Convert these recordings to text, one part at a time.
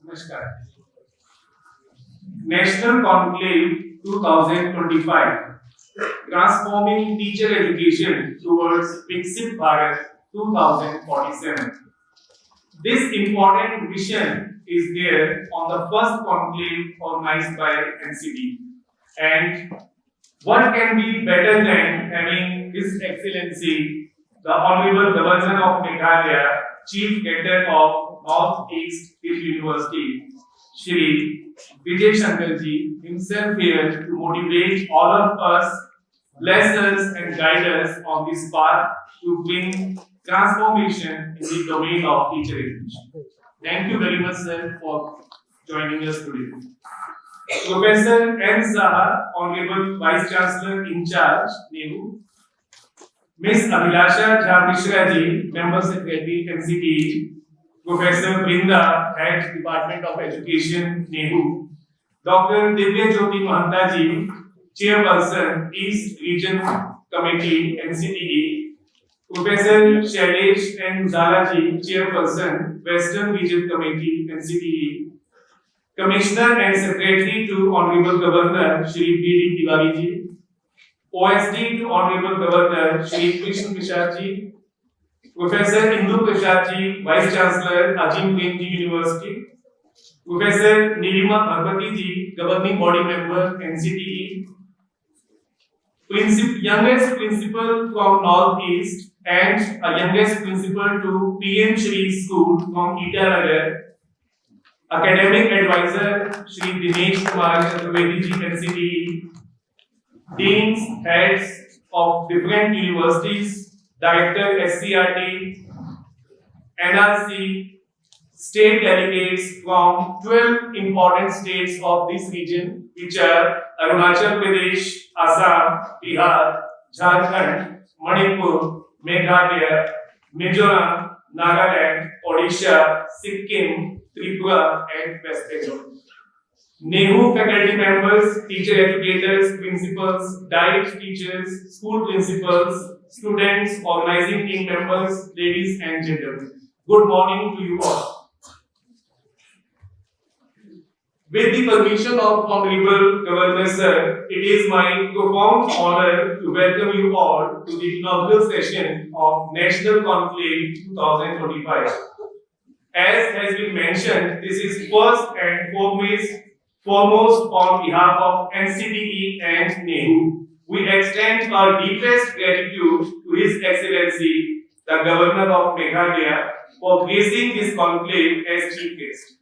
Namaskar. National Conclave 2025, Transforming Teacher Education Towards Viksit Bharat 2047. This important vision is there on the first conclave organized by NCTE. And what can be better than having His Excellency, the Honorable Governor of Meghalaya, Chief Cadet of Northeast Hill University, Shri Vijay Shankarji himself here to motivate all of us, bless us and guide us on this path to bring transformation in the domain of teacher education. Thank you very much, sir, for joining us today. Professor N. Saha, Honorable Vice Chancellor in charge, NEHU. Ms. Abhilasha Jha Mishra ji, Member Secretary NCTE. Professor Brinda, Head Department of Education, NEHU. Dr. Divya Jyoti Mahanta ji, Chairperson East Region Committee, NCTE. Professor Shailesh N. Zala ji, Chairperson Western Region Committee, NCTE. Commissioner and Secretary to Honorable Governor Shri B.D. Tiwari ji. OSD to Honorable Governor Shri Krishna Prasad ji. Professor Indu Prasad ji, Vice Chancellor Ajim Premji University. Professor Nilima Bhagwati ji, Governing Body Member NCTE. Youngest Principal from Northeast and a youngest Principal to PM Shri School from Itanagar. Academic Advisor Shri Dinesh Kumar Chaturvedi ji, NCTE. Deans, Heads of different universities, Director SCRT, NRC, state delegates from 12 important states of this region, which are Arunachal Pradesh, Assam, Bihar, Jharkhand, Manipur, Meghalaya, Mizoram, Nagaland, Odisha, Sikkim, Tripura, and West Bengal. NEHU faculty members, teacher educators, principals, diet teachers, school principals, students, organizing team members, ladies and gentlemen. Good morning to you all. With the permission of Honorable Governor Sir, it is my profound honor to welcome you all to the inaugural session of National Conclave 2025. As has been mentioned, this is first and foremost on behalf of NCTE and NEHU. We extend our deepest gratitude to His Excellency, the Governor of Meghalaya, for gracing this conclave as Chief Guest.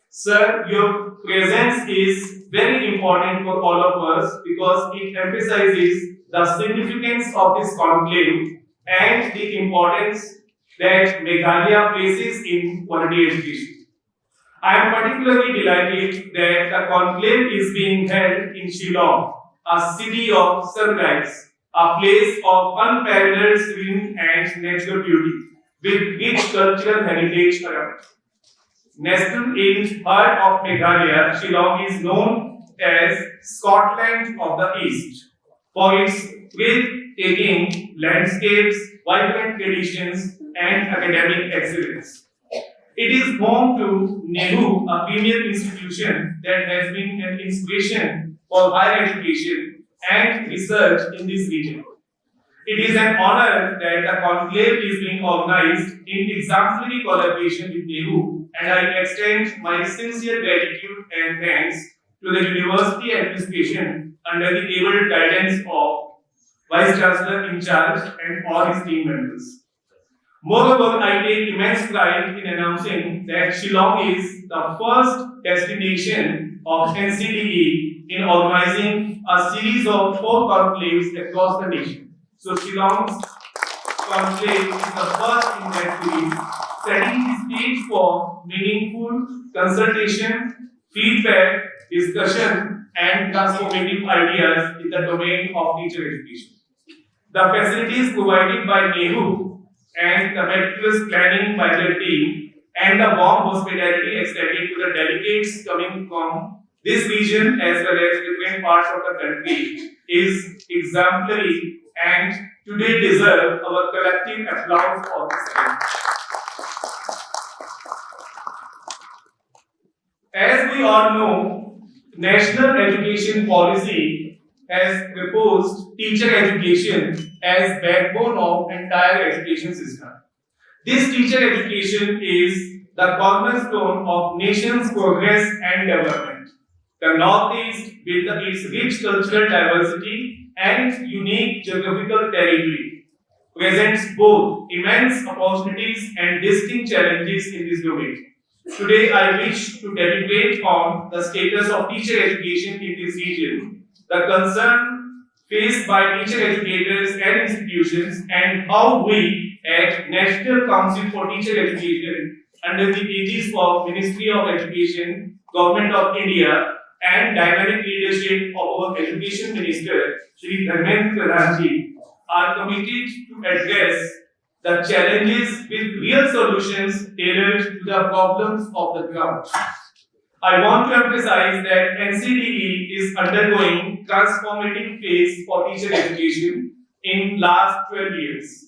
Sir, your presence is very important for all of us because it emphasizes the significance of this conclave and the importance that Meghalaya places in quality education. I am particularly delighted that the conclave is being held in Shillong, a city of sunrise, a place of unparalleled serene and natural beauty, with rich cultural heritage around. Nestled in heart of Meghalaya, Shillong is known as Scotland of the East for its breathtaking landscapes, vibrant traditions, and academic excellence. It is home to NEHU, a premier institution that has been an inspiration for higher education and research in this region. It is an honor that the conclave is being organized in exemplary collaboration with NEHU, and I extend my sincere gratitude and thanks to the university administration under the able guidance of Vice Chancellor in charge and all his team members. Moreover, I take immense pride in announcing that Shillong is the first destination of NCTE in organizing a series of 4 conclaves across the nation. So Shillong's conclave is the first in that series, setting the stage for meaningful consultation, feedback, discussion, and transformative ideas in the domain of teacher education. The facilities provided by NEHU and the meticulous planning by their team and the warm hospitality extended to the delegates coming from this region as well as different parts of the country is exemplary and today deserve our collective applause for this event. As we all know, National Education Policy has proposed teacher education as backbone of entire education system. This teacher education is the cornerstone of nation's progress and development. The Northeast, with its rich cultural diversity and unique geographical territory, presents both immense opportunities and distinct challenges in this domain. Today, I wish to deliberate on the status of teacher education in this region, the concern faced by teacher educators and institutions, and how we at National Council for Teacher Education, under the aegis of Ministry of Education, Government of India, and dynamic leadership of our Education Minister, Shri Dharmendra Pradhanji, are committed to address the challenges with real solutions tailored to the problems of the ground. I want to emphasize that NCTE is undergoing transformative phase for teacher education in last 12 years.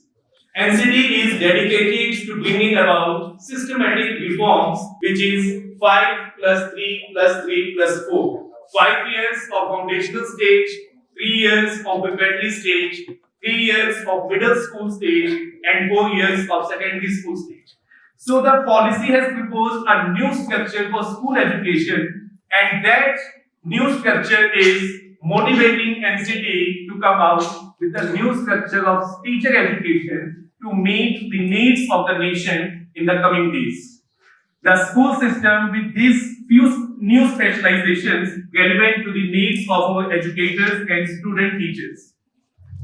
NCTE is dedicated to bringing about systematic reforms, which is 5 plus 3 plus 3 plus 4. 5 years of foundational stage, 3 years of preparatory stage, 3 years of middle school stage, and 4 years of secondary school stage. So the policy has proposed a new structure for school education, and that new structure is motivating NCTE to come out with a new structure of teacher education to meet the needs of the nation in the coming days. The school system with these few new specializations relevant to the needs of our educators and student teachers.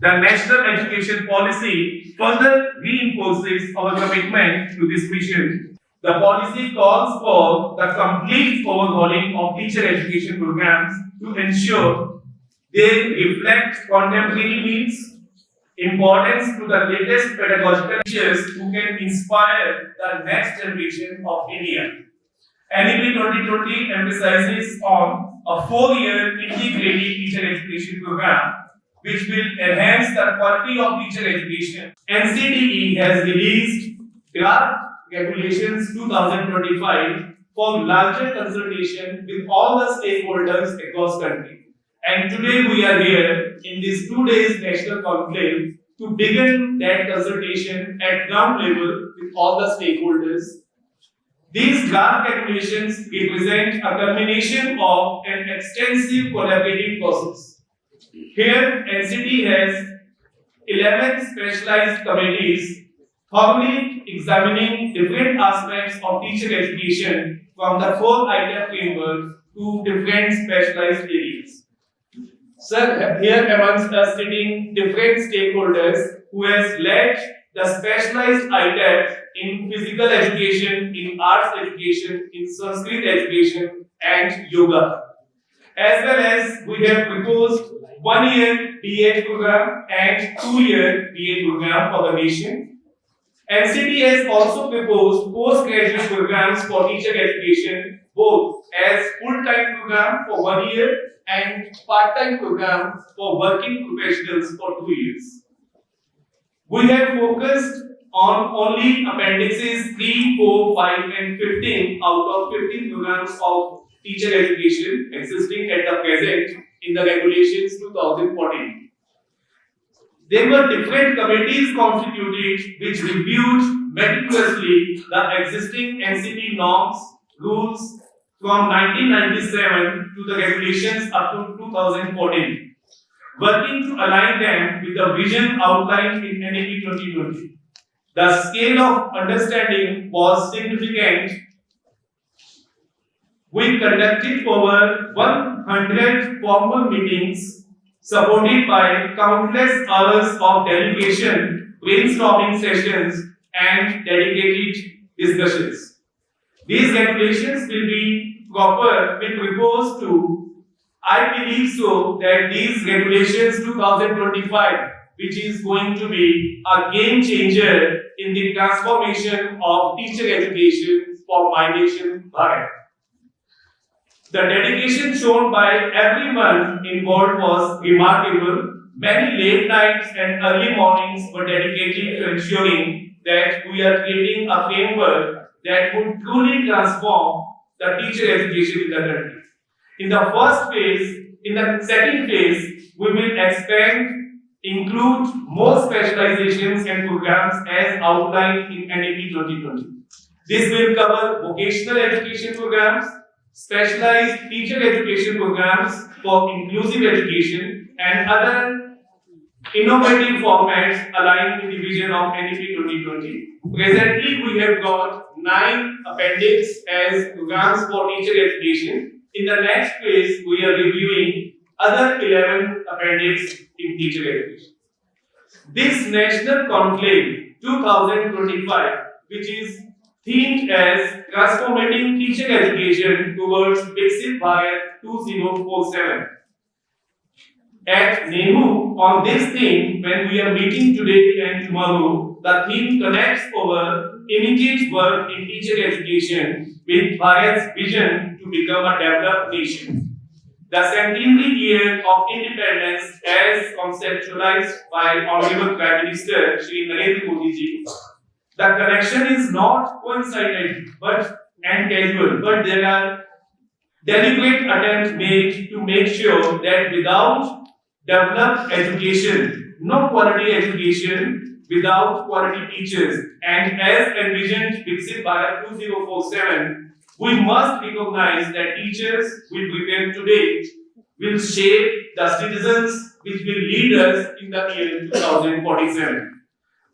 The National Education Policy further reinforces our commitment to this mission. The policy calls for the complete overhauling of teacher education programs to ensure they reflect contemporary needs, importance to the latest pedagogical teachers who can inspire the next generation of India. NEP 2020 emphasizes on a 4-year integrated teacher education program which will enhance the quality of teacher education. NCTE has released draft regulations 2025 for larger consultation with all the stakeholders across country. And today we are here in this 2 days national conclave to begin that consultation at ground level with all the stakeholders. These draft regulations represent a culmination of an extensive collaborative process. Here, NCTE has 11 specialized committees thoroughly examining different aspects of teacher education from the 4-item framework to different specialized areas. Sir, here amongst us sitting different stakeholders who has led the specialized items in physical education, in arts education, in Sanskrit education, and yoga. As well as we have proposed 1-year BA program and 2-year BA program for the nation. NCTE has also proposed postgraduate programs for teacher education, both as full-time program for 1 year and part-time program for working professionals for 2 years. We have focused on only appendixes 3, 4, 5 and 15 out of 15 programs of teacher education existing at the present in the regulations 2014. There were different committees constituted which reviewed meticulously the existing NCTE norms, rules from 1997 to the regulations up to 2014, working to align them with the vision outlined in NEP 2020. The scale of understanding was significant. We conducted over 100 formal meetings supported by countless hours of delegation, brainstorming sessions, and dedicated discussions. These regulations will propose to, I believe so, that these regulations 2025, which is going to be a game changer in the transformation of teacher education for my nation, Bharat. The dedication shown by everyone involved was remarkable. Many late nights and early mornings were dedicated to ensuring that we are creating a framework that would truly transform the teacher education in the country. In the second phase, we will expand, include more specializations and programs as outlined in NEP 2020. This will cover vocational education programs, specialized teacher education programs for inclusive education, and other innovative formats aligned with the vision of NEP 2020. Presently, we have got 9 appendix as programs for teacher education. In the next phase, we are reviewing other 11 appendix in teacher education. This National Conclave 2025, which is themed as transformating teacher education towards Viksit Bharat 2047. At NEHU, on this theme, when we are meeting today and tomorrow, the theme connects our immediate work in teacher education with Bharat's vision to become a developed nation. The centenary year of independence, as conceptualized by Honorable Prime Minister Shri Narendra Modi ji, the connection is not coincident and casual, but there are deliberate attempts made to make sure that without developed education, no quality education, without quality teachers, and as envisioned Viksit Bharat 2047, we must recognize that teachers we prepare today will shape the citizens which will lead us in the year 2047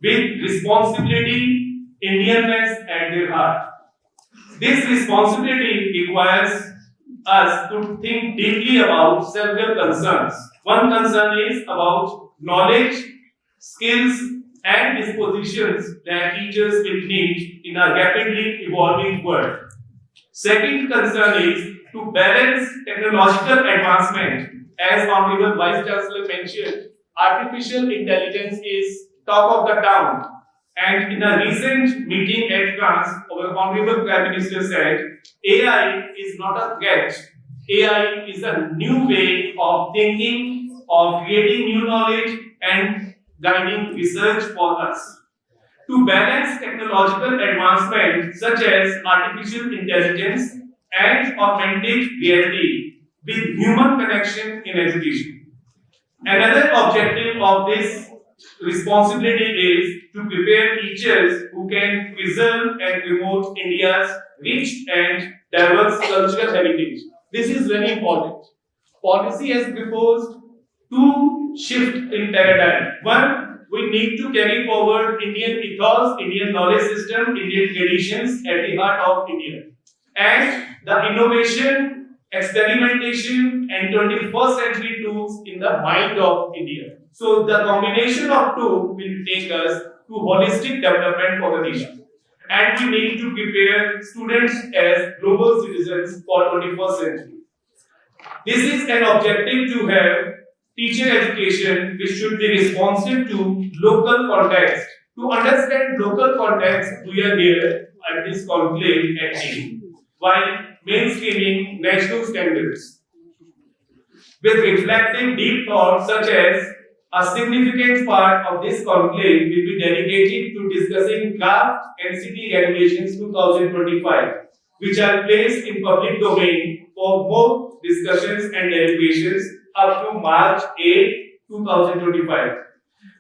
with responsibility, Indianness at their heart. This responsibility requires us to think deeply about several concerns. One concern is about knowledge, skills, and dispositions that teachers will need in a rapidly evolving world. Second concern is to balance technological advancement. As Honorable Vice Chancellor mentioned, artificial intelligence is talk of the town. And in a recent meeting at France, our Honorable Prime Minister said, AI is not a threat. AI is a new way of thinking, of creating new knowledge and guiding research for us. To balance technological advancement such as artificial intelligence and augmented reality with human connection in education. Another objective of this responsibility is to prepare teachers who can preserve and promote India's rich and diverse cultural heritage. This is very important. Policy has proposed two shift in paradigm. One, we need to carry forward Indian ethos, Indian knowledge system, Indian traditions at the heart of India. And the innovation, experimentation, and 21st century tools in the mind of India. So the combination of two will take us to holistic development for the nation. And we need to prepare students as global citizens for 21st century. This is an objective to have teacher education which should be responsive to local context. To understand local context, we are here at this conclave at NEHU, while mainstreaming national standards. With reflecting deep thoughts such as a significant part of this conclave will be dedicated to discussing draft NCTE regulations 2025, which are placed in public domain for more discussions and deliberations up to March 8, 2025.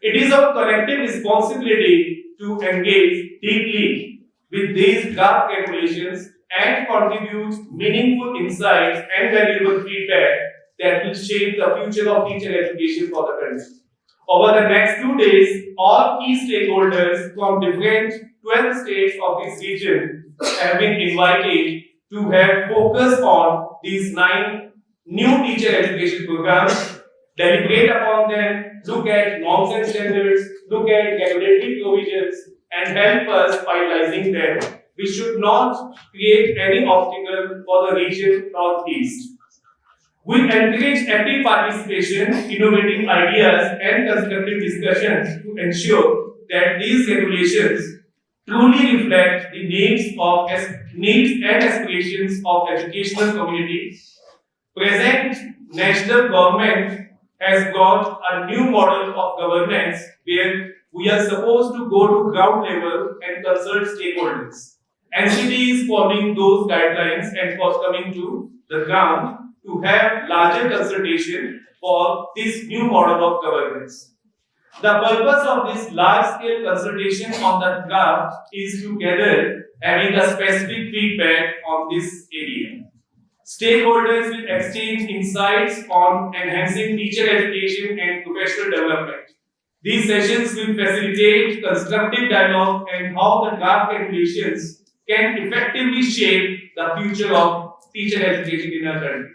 It is our collective responsibility to engage deeply with these draft regulations and contribute meaningful insights and valuable feedback that will shape the future of teacher education for the country. Over the next 2 days, all key stakeholders from different 12 states of this region have been invited to have focus on these 9 new teacher education programs, deliberate upon them, look at norms and standards, look at regulatory provisions, and help us finalizing them. We should not create any obstacle for the region northeast. We encourage active participation, innovative ideas, and constructive discussions to ensure that these regulations truly reflect the needs and aspirations of educational community. Present national government has got a new model of governance where we are supposed to go to ground level and consult stakeholders. NCTE is following those guidelines and for coming to the ground to have larger consultation for this new model of governance. The purpose of this large-scale consultation on the draft is to gather having a specific feedback on this area. Stakeholders will exchange insights on enhancing teacher education and professional development. These sessions will facilitate constructive dialogue and how the draft regulations can effectively shape the future of teacher education in our country.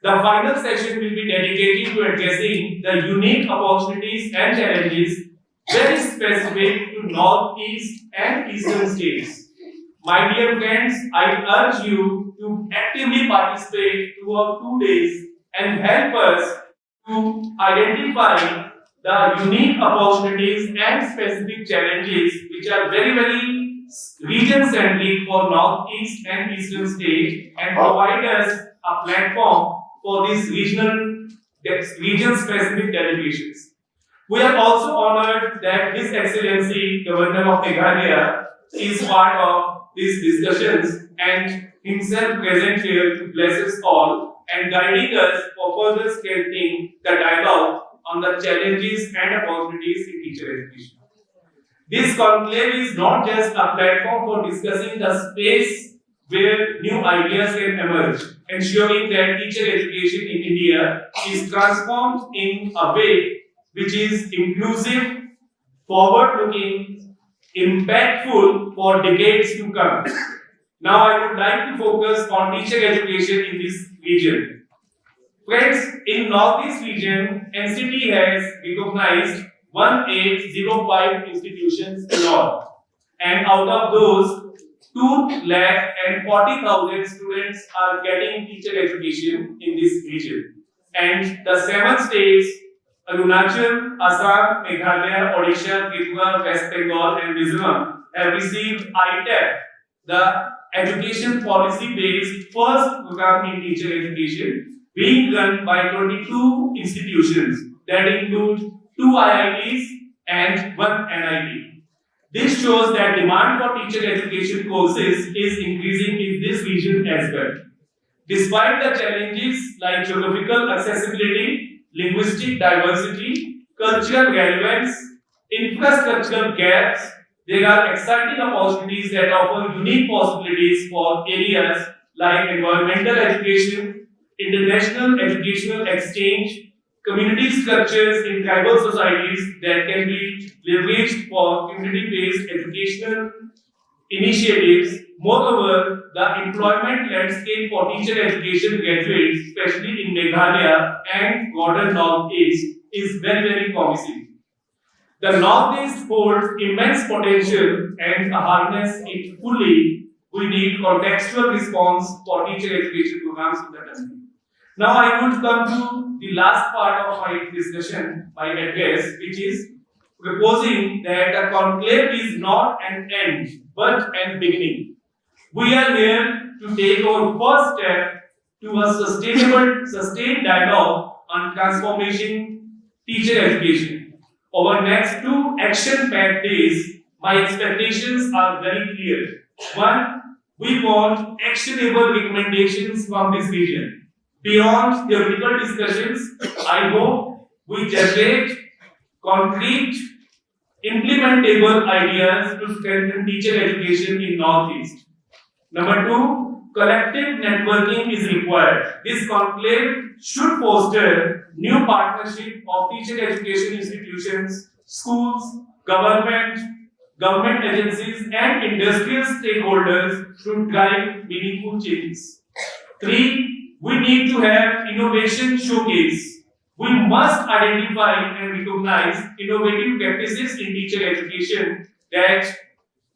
The final session will be dedicated to addressing the unique opportunities and challenges very specific to Northeast and Eastern states. My dear friends, I urge you to actively participate throughout 2 days and help us to identify the unique opportunities and specific challenges which are very region-centric for Northeast and Eastern states and provide us a platform for these region-specific delegations. We are also honored that His Excellency Governor of Meghalaya is part of these discussions and himself present here to bless us all and guiding us for further strengthening the dialogue on the challenges and opportunities in teacher education. This conclave is not just a platform for discussing the space where new ideas can emerge, ensuring that teacher education in India is transformed in a way which is inclusive, forward-looking, impactful for decades to come. Now I would like to focus on teacher education in this region. Friends, in Northeast region, NCTE has recognized 1805 institutions in all, and out of those, 2,40,000 students are getting teacher education in this region. And the 7 states, Arunachal, Assam, Meghalaya, Odisha, Tripura, West Bengal, and Mizoram, have received ITEP, the education policy-based first program in teacher education, being run by 22 institutions that include 2 IITs and 1 NIT. This shows that demand for teacher education courses is increasing in this region as well. Despite the challenges like geographical accessibility, linguistic diversity, cultural relevance, infrastructural gaps, there are exciting opportunities that offer unique possibilities for areas like environmental education, international educational exchange, community structures in tribal societies that can be leveraged for community-based educational initiatives. Moreover, the employment landscape for teacher education graduates, especially in Meghalaya and broader Northeast, is very promising. The Northeast holds immense potential, and to harness it fully, we need contextual response for teacher education programs in the country. Now I would come to the last part of my discussion, my address, which is proposing that the conclave is not an end, but an beginning. We are here to take our first step to a sustained dialogue on transformation teacher education. Over next 2 action-packed days, my expectations are very clear. 1, we want actionable recommendations from this region. Beyond theoretical discussions, I hope we generate concrete, implementable ideas to strengthen teacher education in Northeast. Number 2, collective networking is required. This conclave should foster new partnership of teacher education institutions, schools, government agencies, and industrial stakeholders to drive meaningful changes. 3, we need to have innovation showcase. We must identify and recognize innovative practices in teacher education that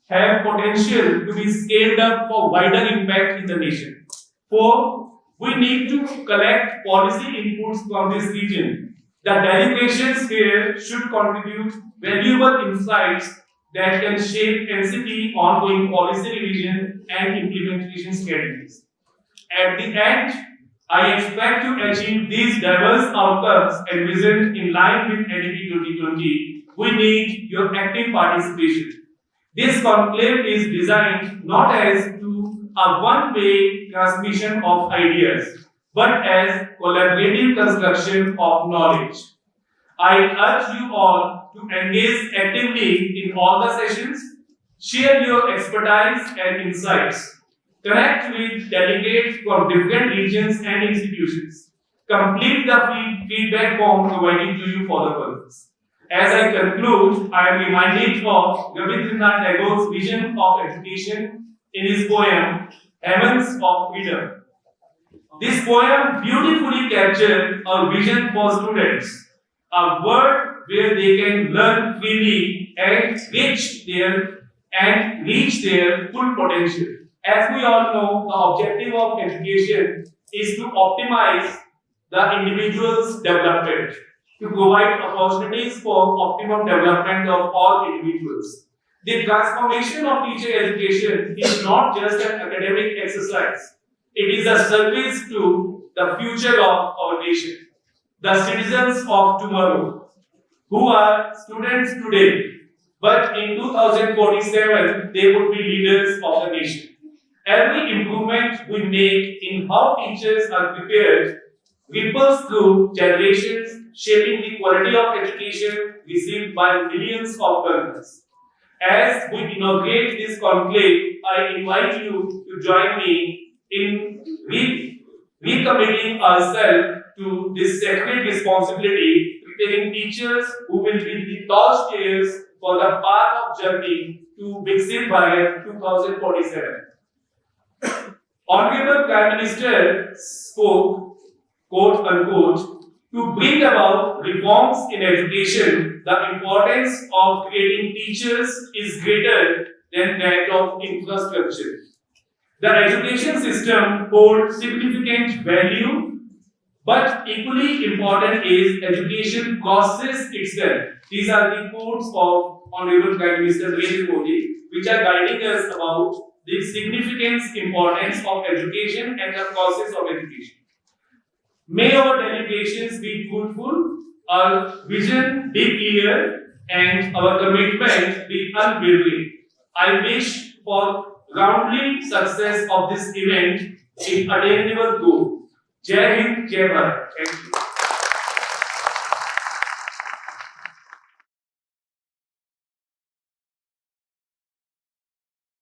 have potential to be scaled up for wider impact in the nation. 4, we need to collect policy inputs from this region. The deliberations here should contribute valuable insights that can shape NCTE ongoing policy revision and implementation strategies. At the end, I expect to achieve these diverse outcomes envisioned in line with NEP 2020. We need your active participation. This conclave is designed not as to a one-way transmission of ideas, but as collaborative construction of knowledge. I urge you all to engage actively in all the sessions, share your expertise and insights, connect with delegates from different regions and institutions, complete the feedback form provided to you for the purpose. As I conclude, I am reminded of Rabindranath Tagore's vision of education in his poem Heavens of Freedom. This poem beautifully captures our vision for students, a world where they can learn freely and reach their full potential. As we all know, the objective of education is to optimize the individual's development, to provide opportunities for optimum development of all individuals. The transformation of teacher education is not just an academic exercise. It is a service to the future of our nation, the citizens of tomorrow, who are students today, but in 2047 they would be leaders of the nation. Every improvement we make in how teachers are prepared ripples through generations, shaping the quality of education received by millions of learners. As we inaugurate this conclave, I invite you to join me in recommitting ourselves to this sacred responsibility, preparing teachers who will be the torchbearers for the path of journey to Viksit Bharat 2047. Honorable Prime Minister spoke, quote unquote, to bring about reforms in education. The importance of creating teachers is greater than that of infrastructure. The education system holds significant value, but equally important is education process itself. These are the quotes of Honorable Prime Minister Narendra Modi, which are guiding us about the significance, importance of education and the process of education. May our deliberations be fruitful, our vision be clear, and our commitment be unwavering. I wish for roundly success of this event in attainable goal. Jai Hind, Jai Bharat. Thank you.